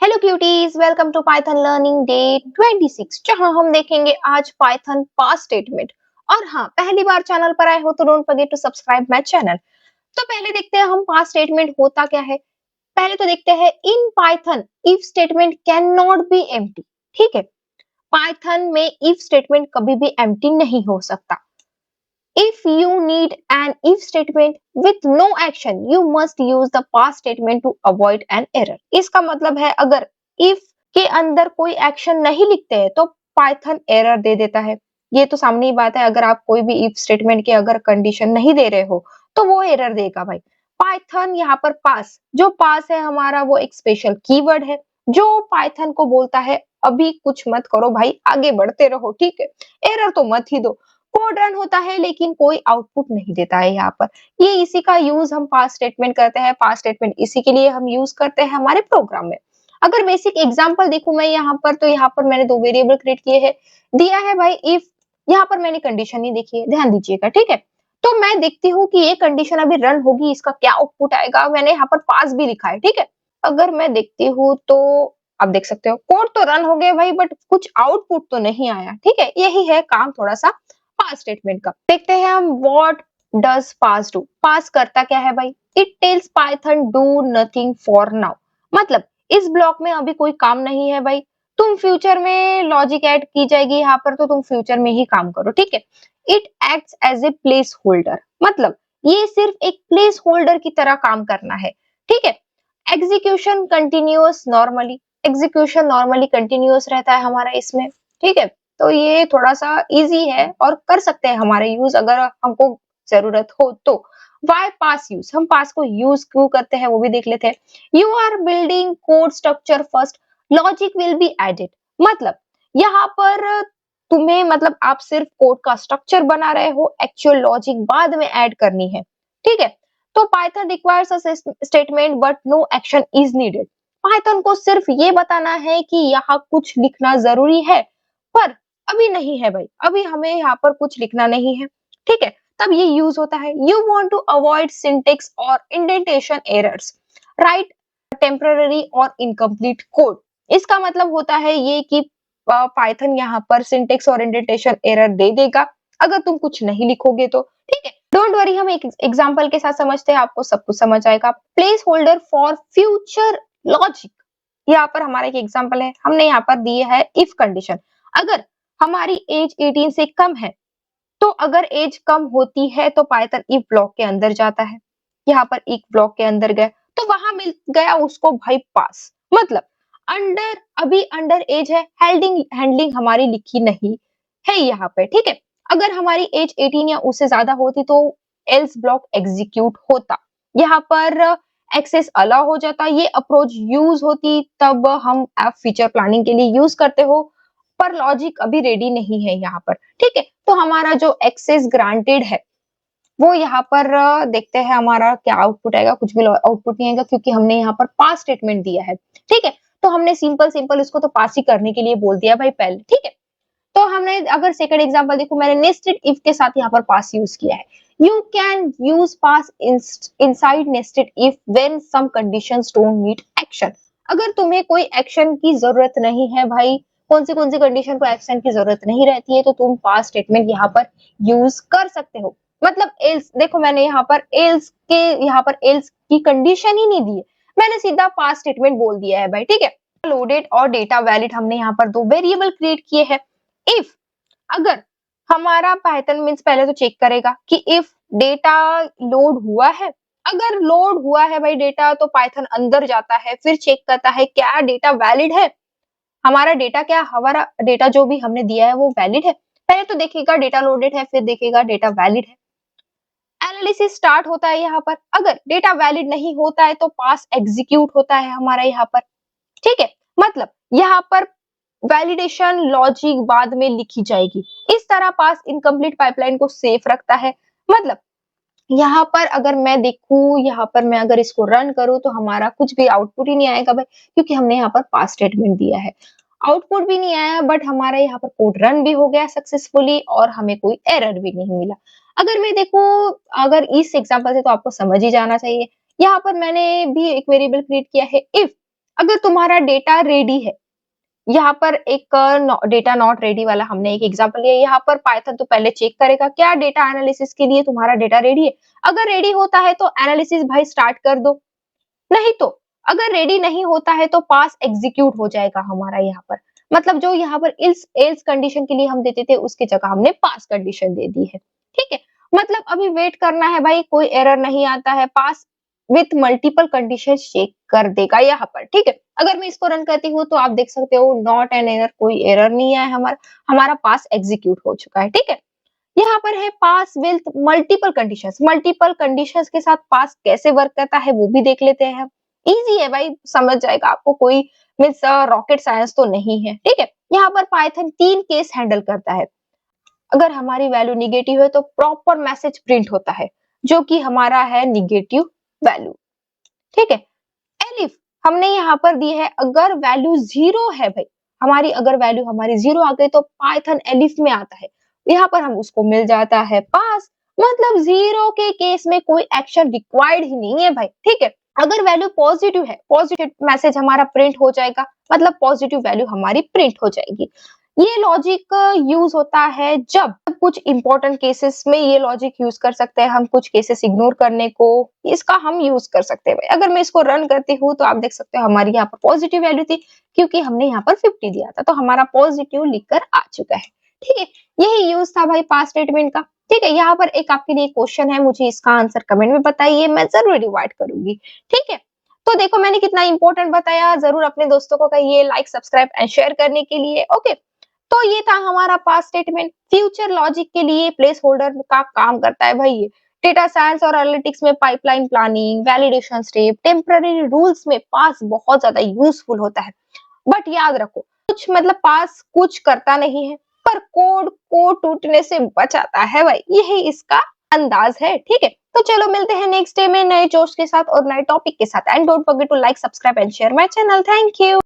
Hello cuties, welcome to Python learning day 26, जहां हम देखेंगे आज पाइथन पास स्टेटमेंट। और हाँ, पहली बार चैनल पर आए हो तो don't forget to subscribe my channel. तो पहले देखते हैं हम पास स्टेटमेंट होता क्या है। पहले तो देखते हैं in Python if statement can not be empty. ठीक है, पाइथन में इफ स्टेटमेंट कभी भी एम्प्टी नहीं हो सकता। If you need an if statement with no action, you must use the past statement to avoid an error. इसका मतलब है अगर if के अंदर कोई एक्शन नहीं लिखते हैं तो पाइथन एरर दे देता है। ये तो सामने ही बात है, अगर आप कोई भी if स्टेटमेंट की अगर कंडीशन नहीं दे रहे हो तो वो एरर देगा भाई। पाइथन यहाँ पर पास, जो पास है हमारा वो एक स्पेशल कीवर्ड है जो पाइथन को बोलता है अभी कुछ मत करो भाई, आगे बढ़ते रहो। ठीक है, एरर तो मत ही दो। कोड रन होता है लेकिन कोई आउटपुट नहीं देता है यहाँ पर। ये इसी का यूज हम पास्ट स्टेटमेंट करते हैं। पास्ट स्टेटमेंट इसी के लिए हम यूज करते हैं हमारे प्रोग्राम में। अगर बेसिक एग्जांपल देखूं मैं यहाँ पर, तो यहाँ पर मैंने दो वेरिएबल क्रिएट किए हैं। दिया है भाई इफ, यहाँ पर मैंने कंडीशन नहीं देखी है, ध्यान दीजिएगा। ठीक है, तो मैं देखती हूँ कि ये कंडीशन अभी रन होगी, इसका क्या आउटपुट आएगा। मैंने यहाँ पर पास भी लिखा है। ठीक है, अगर मैं देखती हूँ तो आप देख सकते हो कोड तो रन हो गया भाई, बट कुछ आउटपुट तो नहीं आया। ठीक है, यही है काम थोड़ा सा पास स्टेटमेंट का। देखते हैं हम व्हाट डज पास डू। पास करता क्या है भाई? It tells Python do nothing for now. मतलब इस ब्लॉक में अभी कोई काम नहीं है भाई, तुम फ्यूचर में लॉजिक ऐड की जाएगी यहाँ पर, तो तुम फ्यूचर में ही काम करो। ठीक है, it acts as a placeholder. मतलब ये सिर्फ एक प्लेस होल्डर की तरह काम करना है। ठीक है, execution continuous normally, execution normally continuous रहता है हमारा इसमें। ठीक है, तो ये थोड़ा सा इजी है और कर सकते हैं हमारे यूज अगर हमको जरूरत हो तो। वाई पास यूज, हम पास को यूज क्यों करते हैं वो भी देख लेते हैं। You are building code structure first, logic will be added. मतलब यहाँ पर तुम्हें, मतलब आप सिर्फ कोड का स्ट्रक्चर बना रहे हो, एक्चुअल लॉजिक बाद में ऐड करनी है। ठीक है, तो Python requires a statement but no action is needed. Python को सिर्फ ये बताना है कि यहाँ कुछ लिखना जरूरी है, पर अभी नहीं है भाई, अभी हमें यहाँ पर कुछ लिखना नहीं है। ठीक है, तब ये यूज होता है। You want to avoid syntax और इंडेंटेशन एरर्स, राइट टेम्पररी और इनकम्प्लीट कोड। इसका मतलब होता है ये कि पाइथन यहाँ पर सिंटेक्स और इंडेंटेशन एरर दे देगा अगर तुम कुछ नहीं लिखोगे तो। ठीक है, डोंट वरी, हम एक एग्जांपल के साथ समझते हैं, आपको सब कुछ समझ आएगा। Place holder for future logic, यहाँ पर हमारा एक एग्जांपल है। हमने यहाँ पर दिए है इफ कंडीशन। अगर हमारी एज 18 से कम है, तो अगर एज कम होती है तो पाइथन इफ ब्लॉक के अंदर जाता है। यहाँ पर इफ ब्लॉक के अंदर गया तो वहां मिल गया उसको भाई पास। मतलब अंडर, अभी अंडर एज है, हैंडलिंग हमारी लिखी नहीं है यहाँ पे। ठीक है, अगर हमारी एज 18 या उससे ज्यादा होती तो एल्स ब्लॉक एग्जीक्यूट होता, यहाँ पर एक्सेस अलाउ हो जाता, ये अप्रोच यूज होती तब हम ऐप फीचर प्लानिंग के लिए यूज करते हो। पर लॉजिक अभी रेडी नहीं है यहाँ पर। ठीक है, तो हमारा जो एक्सेस ग्रांटेड है वो यहाँ पर देखते हैं हमारा क्या आउटपुट आएगा। कुछ भी आउटपुट नहीं आएगा क्योंकि हमने यहाँ पर पास स्टेटमेंट दिया है। ठीक है, तो हमने सिंपल सिंपल इसको तो पास ही करने के लिए बोल दिया भाई पहले। ठीक है, तो हमने अगर सेकंड एग्जांपल देखो, मैंने नेस्टेड इफ के साथ यहाँ पर पास यूज किया है। You can use pass inside nested if when some conditions don't need action. अगर तुम्हें कोई एक्शन की जरूरत नहीं है भाई, कौन सी कंडीशन को एक्शन की जरूरत नहीं रहती है, तो तुम पास स्टेटमेंट यहाँ पर यूज कर सकते हो। मतलब एल्स, देखो मैंने यहाँ पर एल्स के, यहाँ पर एल्स की कंडीशन ही नहीं दी है, मैंने सीधा पास स्टेटमेंट बोल दिया है भाई। ठीक है, लोडेड और डेटा वैलिड, हमने यहाँ पर दो वेरिएबल क्रिएट किए हैं। इफ, अगर हमारा पाइथन मींस पहले तो चेक करेगा कि इफ डेटा लोड हुआ है। अगर लोड हुआ है भाई डेटा, तो पाइथन अंदर जाता है, फिर चेक करता है क्या डेटा वैलिड है। हमारा डेटा, क्या हमारा डेटा जो भी हमने दिया है वो वैलिड है। पहले तो देखेगा डेटा लोडेड है, फिर देखेगा डेटा वैलिड है। एनालिसिस स्टार्ट होता है यहाँ पर। अगर डेटा वैलिड नहीं होता है तो पास एग्जीक्यूट होता है हमारा यहाँ पर। ठीक है, मतलब यहाँ पर वैलिडेशन लॉजिक बाद में लिखी जाएगी। इस तरह पास इनकम्प्लीट पाइपलाइन को सेफ रखता है। मतलब यहाँ पर अगर मैं देखूं, यहाँ पर मैं अगर इसको रन करूं तो हमारा कुछ भी आउटपुट ही नहीं आएगा भाई, क्योंकि हमने यहाँ पर पास स्टेटमेंट दिया है। आउटपुट भी नहीं आया, बट हमारा यहाँ पर कोड रन भी हो गया सक्सेसफुली और हमें कोई एरर भी नहीं मिला। अगर मैं देखूं, अगर इस एग्जांपल से तो आपको समझ ही जाना चाहिए। यहाँ पर मैंने भी एक वेरिएबल क्रिएट किया है इफ, अगर तुम्हारा डेटा रेडी है, यहाँ पर एक डेटा नॉट रेडी वाला हमने एक एग्जांपल लिया। यहाँ पर पाइथन तो पहले चेक करेगा क्या डेटा एनालिसिस के लिए तुम्हारा डेटा रेडी है। अगर रेडी होता है तो एनालिसिस भाई स्टार्ट कर दो, नहीं तो अगर रेडी नहीं होता है तो पास एग्जीक्यूट हो जाएगा हमारा यहाँ पर। मतलब जो यहाँ पर इल्स एल्स कंडीशन के लिए हम देते थे उसकी जगह हमने पास कंडीशन दे दी है। ठीक है, मतलब अभी वेट करना है भाई, कोई एरर नहीं आता है, pass with multiple condition check कर देगा यहाँ पर। ठीक है, अगर मैं इसको रन करती हूँ तो आप देख सकते हो नॉट एन एरर, कोई एरर नहीं आया, हमारा हमारा पास एग्जीक्यूट हो चुका है। ठीक है, यहाँ पर है pass with multiple conditions. Multiple conditions के साथ पास कैसे वर्क करता है वो भी देख लेते हैं हम। इजी है भाई, समझ जाएगा आपको, कोई मीन्स रॉकेट साइंस तो नहीं है। ठीक है, यहाँ पर पाइथन 3 केस हैंडल करता है। अगर हमारी वैल्यू निगेटिव है तो प्रॉपर मैसेज प्रिंट होता है, जो कि हमारा है निगेटिव वैल्यू। ठीक है, एलिफ हमने यहाँ पर दी है, अगर वैल्यू 0 है भाई, हमारी अगर वैल्यू हमारी 0 आ गई तो पाइथन एलिफ में आता है, यहाँ पर हम उसको मिल जाता है पास। मतलब 0 के केस में कोई एक्शन रिक्वायर्ड ही नहीं है भाई। ठीक है, अगर वैल्यू पॉजिटिव है, पॉजिटिव मैसेज हमारा प्रिंट हो जाएगा, मतलब पॉजिटिव वैल्यू हमारी प्रिंट हो जाएगी। ये लॉजिक यूज होता है जब कुछ इंपॉर्टेंट केसेस में ये लॉजिक यूज कर सकते हैं हम, कुछ केसेस इग्नोर करने को इसका हम यूज कर सकते हैं। अगर मैं इसको रन करती हूँ तो आप देख सकते हो हमारी यहाँ पर पॉजिटिव वैल्यू थी, क्योंकि हमने यहाँ पर 50 दिया था, तो हमारा पॉजिटिव लिखकर आ चुका है। ठीक है, यही यूज था भाई पास स्टेटमेंट का। ठीक है, यहाँ पर एक आपके लिए क्वेश्चन है, मुझे इसका आंसर कमेंट में बताइए, मैं जरूर डिवाइड करूंगी। ठीक है, तो देखो मैंने कितना इंपॉर्टेंट बताया, जरूर अपने दोस्तों को कहिए लाइक सब्सक्राइब एंड शेयर करने के लिए। ओके, तो ये था हमारा पास्ट स्टेटमेंट। फ्यूचर लॉजिक के लिए प्लेस होल्डर का काम करता है भाई ये। डेटा साइंस और एनालिटिक्स में pipeline planning, validation step, temporary rules में पास बहुत ज्यादा यूजफुल होता है। बट याद रखो, कुछ मतलब पास कुछ करता नहीं है, पर कोड को टूटने से बचाता है भाई, यही इसका अंदाज है। ठीक है, तो चलो मिलते हैं नेक्स्ट डे में नए जोश के साथ और नए टॉपिक के साथ। And don't forget to like subscribe and share my channel. Thank you.